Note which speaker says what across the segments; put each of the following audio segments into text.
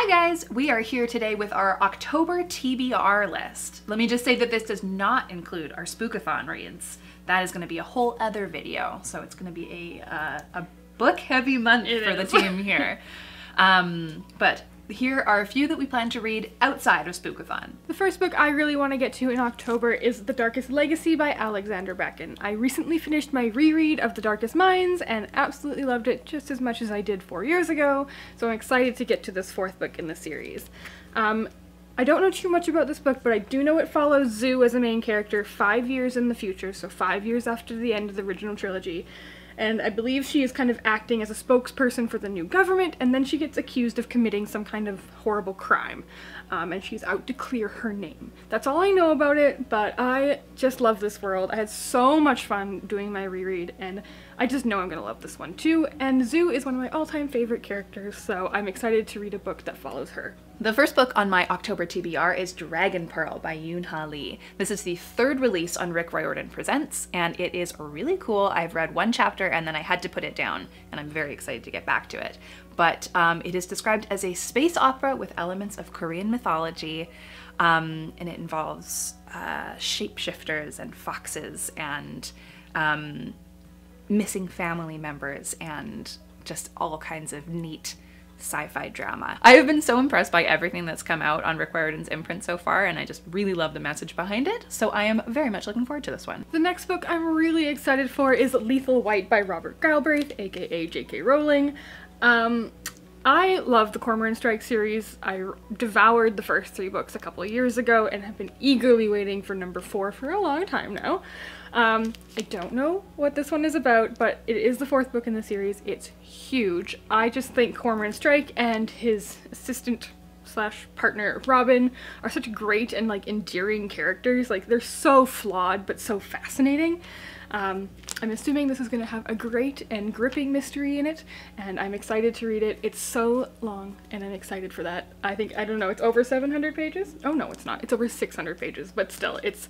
Speaker 1: Hi guys, we are here today with our October TBR list. Let me just say that this does not include our Spookathon reads. That is going to be a whole other video, so it's going to be a book-heavy month for the team here. But here are a few that we plan to read outside of Spookathon.
Speaker 2: The first book I really want to get to in October is The Darkest Legacy by Alexandra Bracken. I recently finished my reread of The Darkest Minds and absolutely loved it just as much as I did 4 years ago, so I'm excited to get to this fourth book in the series. I don't know too much about this book, but I do know it follows Zoo as a main character 5 years in the future, so 5 years after the end of the original trilogy. And I believe she is kind of acting as a spokesperson for the new government, and then she gets accused of committing some kind of horrible crime. And she's out to clear her name. That's all I know about it, but I just love this world. I had so much fun doing my reread, and I just know I'm gonna love this one too. And Zoo is one of my all-time favorite characters, so I'm excited to read a book that follows her.
Speaker 1: The first book on my October TBR is Dragon Pearl by Yoon Lee. This is the third release on Rick Riordan Presents, and it is really cool. I've read one chapter and then I had to put it down, and I'm very excited to get back to it. But it is described as a space opera with elements of Korean mythology, and it involves shapeshifters and foxes and missing family members and just all kinds of neat sci-fi drama. I have been so impressed by everything that's come out on Rick Riordan's imprint so far, and I just really love the message behind it, so I am very much looking forward to this one.
Speaker 2: The next book I'm really excited for is Lethal White by Robert Galbraith, aka J.K. Rowling. I love the Cormoran Strike series. I devoured the first 3 books a couple of years ago and have been eagerly waiting for number 4 for a long time now. I don't know what this one is about, but it is the 4th book in the series. It's huge. I just think Cormoran Strike and his assistant slash partner Robin are such great and like endearing characters. Like, they're so flawed but so fascinating. I'm assuming this is going to have a great and gripping mystery in it, and I'm excited to read it. It's so long, and I'm excited for that. I don't know, it's over 700 pages? Oh no, it's not. It's over 600 pages, but still, it's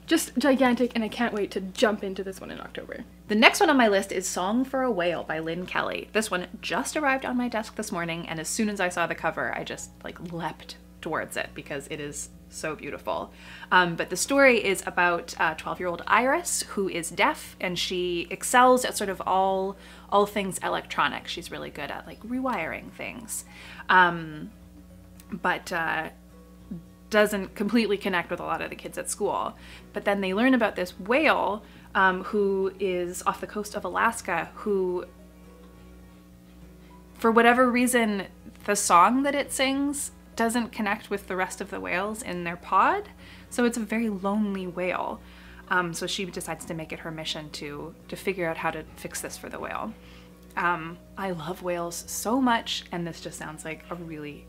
Speaker 2: just gigantic, and I can't wait to jump into this one in October.
Speaker 1: The next one on my list is Song for a Whale by Lynne Kelly. This one just arrived on my desk this morning, and as soon as I saw the cover, I just like leapt towards it because it is so beautiful. But the story is about 12-year-old Iris, who is deaf, and she excels at sort of all things electronic. She's really good at like rewiring things, but doesn't completely connect with a lot of the kids at school. But then they learn about this whale who is off the coast of Alaska, who, for whatever reason, the song that it sings doesn't connect with the rest of the whales in their pod, so it's a very lonely whale. So she decides to make it her mission to figure out how to fix this for the whale. I love whales so much, and this just sounds like a really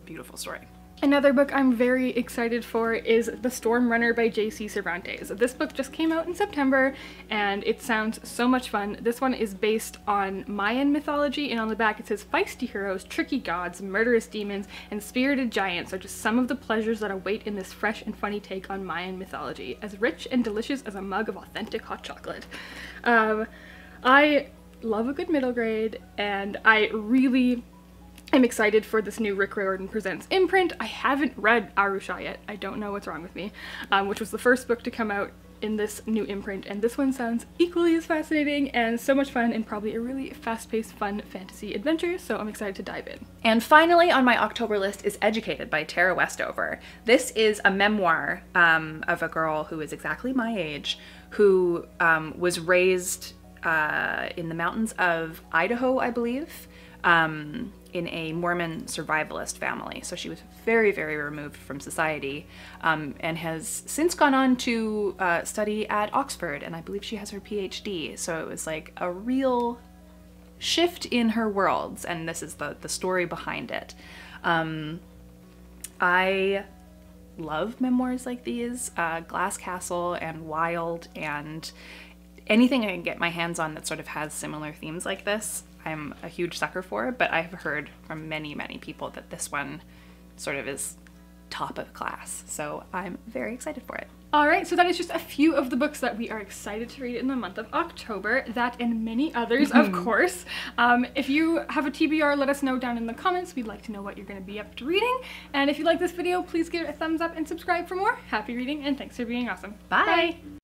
Speaker 1: beautiful story.
Speaker 2: Another book I'm very excited for is The Storm Runner by J.C. Cervantes. This book just came out in September, and it sounds so much fun. This one is based on Mayan mythology, and on the back it says, "Feisty heroes, tricky gods, murderous demons, and spirited giants are just some of the pleasures that await in this fresh and funny take on Mayan mythology, as rich and delicious as a mug of authentic hot chocolate." I love a good middle grade, and I'm excited for this new Rick Riordan Presents imprint. I haven't read Arusha yet. I don't know what's wrong with me, which was the first book to come out in this new imprint, and this one sounds equally as fascinating and so much fun, and probably a really fast-paced, fun fantasy adventure, so I'm excited to dive in.
Speaker 1: And finally on my October list is Educated by Tara Westover. This is a memoir of a girl who is exactly my age, who was raised in the mountains of Idaho, I believe, in a Mormon survivalist family. So she was very, very removed from society, and has since gone on to study at Oxford, and I believe she has her PhD. So it was like a real shift in her worlds, and this is the story behind it. I love memoirs like these, Glass Castle and Wild, and anything I can get my hands on that sort of has similar themes like this, I'm a huge sucker for, but I've heard from many, many people that this one sort of is top of class. So I'm very excited for it.
Speaker 2: Alright, so that is just a few of the books that we are excited to read in the month of October. That and many others, of course. If you have a TBR, let us know down in the comments. We'd like to know what you're going to be up to reading. And if you like this video, please give it a thumbs up and subscribe for more. Happy reading, and thanks for being awesome.
Speaker 1: Bye.
Speaker 2: Bye.